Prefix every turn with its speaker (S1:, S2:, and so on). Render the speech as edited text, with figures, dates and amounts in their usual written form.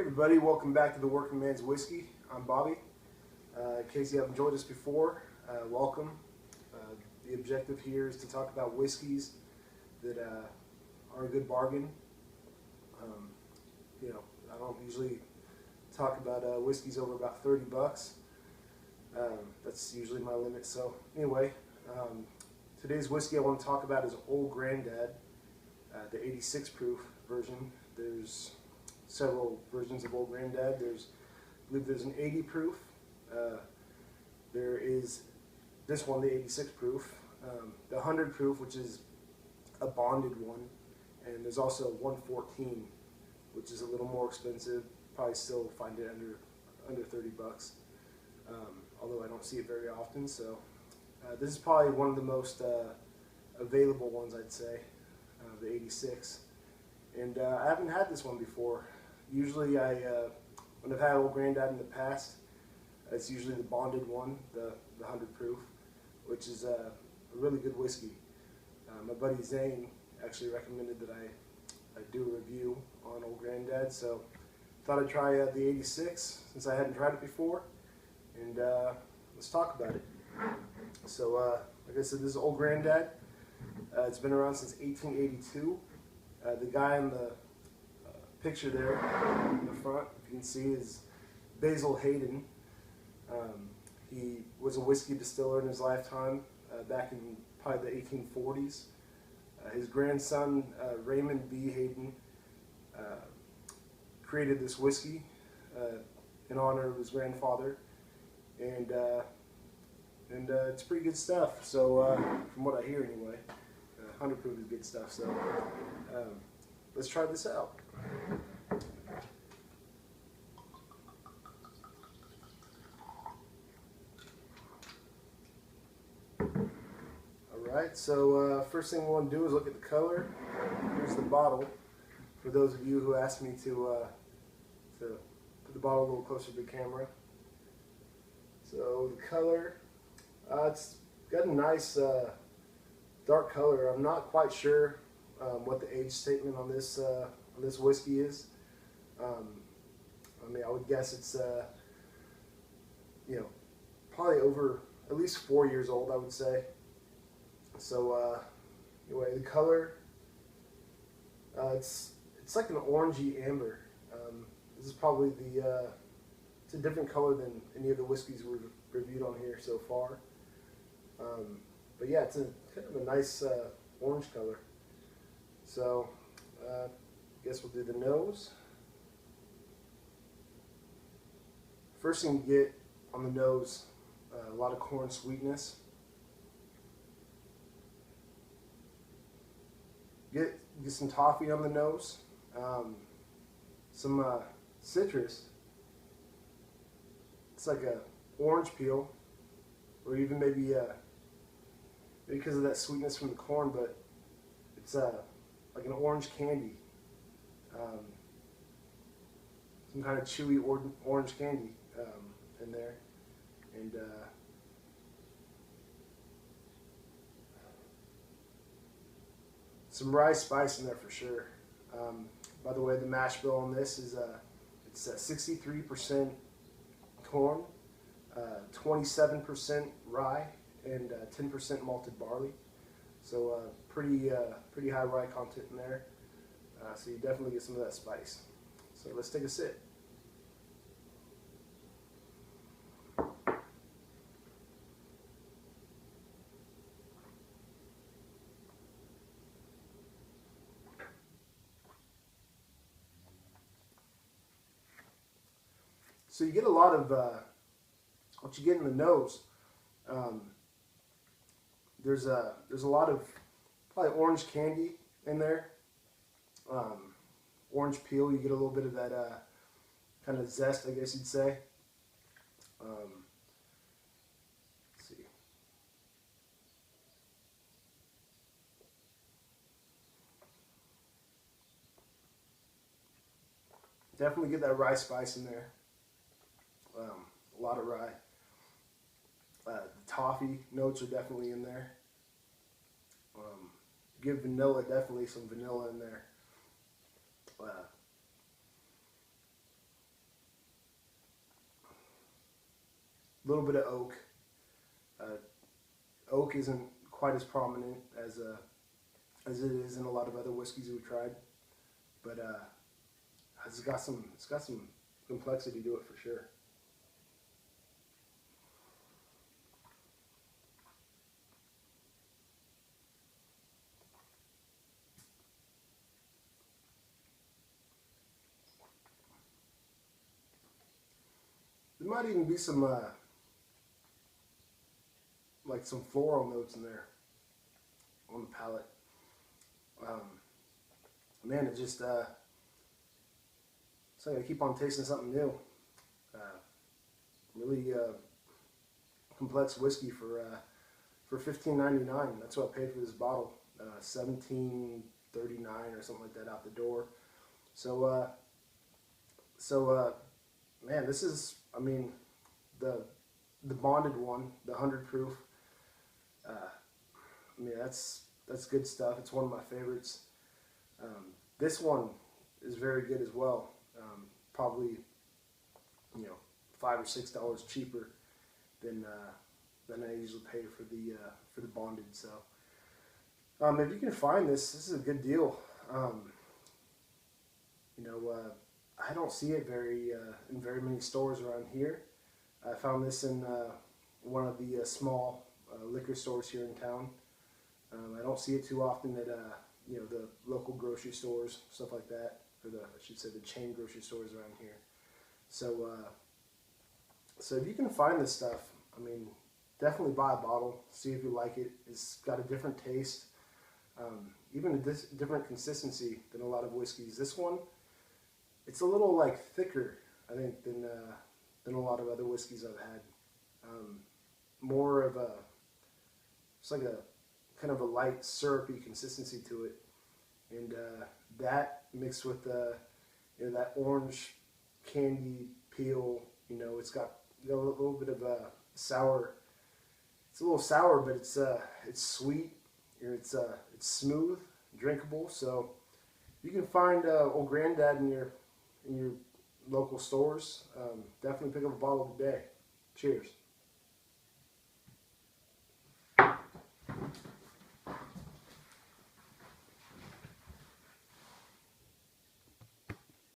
S1: everybody, welcome back to the Working Man's Whiskey. I'm Bobby. In case you haven't joined us before, welcome. The objective here is to talk about whiskeys that are a good bargain. I don't usually talk about whiskeys over about 30 bucks. That's usually my limit. So anyway, today's whiskey I want to talk about is Old Grandad, the 86 proof version. There's several versions of Old Grandad. I believe there's an 80 proof. There is this one, the 86 proof. The 100 proof, which is a bonded one. And there's also 114, which is a little more expensive. Probably still find it under 30 bucks. Although I don't see it very often. So this is probably one of the most available ones, I'd say, the 86. And I haven't had this one before. Usually when I've had Old Grandad in the past, it's usually the bonded one, the 100 proof, which is a really good whiskey. My buddy Zane actually recommended that I do a review on Old Grandad, so thought I'd try the 86 since I hadn't tried it before, and let's talk about it. So like I said, this is Old Grandad. It's been around since 1882. The guy in the picture there in the front, if you can see, is Basil Hayden. He was a whiskey distiller in his lifetime back in probably the 1840s. His grandson, Raymond B. Hayden, created this whiskey in honor of his grandfather, and it's pretty good stuff. So from what I hear anyway, 100 proof is good stuff. So let's try this out. Alright, so first thing we want to do is look at the color. Here's the bottle. For those of you who asked me to put the bottle a little closer to the camera. So the color, it's got a nice dark color. I'm not quite sure what the age statement on this whiskey is. I mean, I would guess it's probably over at least 4 years old, I would say. So anyway, the color, it's like an orangey amber. This is probably it's a different color than any of the whiskeys we've reviewed on here so far. But yeah, it's kind of a nice orange color. So I guess we'll do the nose. First thing you get on the nose, a lot of corn sweetness. Get some toffee on the nose, some citrus. It's like a orange peel, or even maybe because of that sweetness from the corn, but it's like an orange candy, some kind of chewy orange candy in there, and some rye spice in there for sure. By the way, the mash bill on this is it's 63% corn, 27% rye, and 10% malted barley. So pretty high rye content in there. So you definitely get some of that spice. So let's take a sip. So you get a lot of what you get in the nose. There's a lot of probably orange candy in there. Orange peel. You get a little bit of that kind of zest, I guess you'd say. Let's see. Definitely get that rye spice in there. A lot of rye. The toffee notes are definitely in there. Give vanilla, definitely some vanilla in there. little bit of oak. Oak isn't quite as prominent as it is in a lot of other whiskeys we tried, but it's got some complexity to it for sure. There might even be some like some floral notes in there on the palate. Man, it just it's like I keep on tasting something new. Really complex whiskey for $15.99. That's what I paid for this bottle. $17.39 or something like that out the door. So man, this is, I mean, the bonded one, the 100 proof. I mean, that's good stuff. It's one of my favorites. This one is very good as well. Probably, $5 or $6 cheaper than I usually pay for the bonded. So, if you can find this is a good deal. I don't see it in very many stores around here. I found this in one of the small liquor stores here in town. I don't see it too often at the local grocery stores, stuff like that, or I should say the chain grocery stores around here. So if you can find this stuff, I mean, definitely buy a bottle, see if you like it. It's got a different taste, even a different consistency than a lot of whiskeys. This one, it's a little like thicker, I think, than a lot of other whiskeys I've had. More of it's like a kind of a light syrupy consistency to it, and that mixed with that orange candy peel, it's got a little bit of a sour. It's a little sour, but it's sweet, and it's smooth, drinkable. So you can find Old Granddad in your local stores. Definitely pick up a bottle today. Cheers.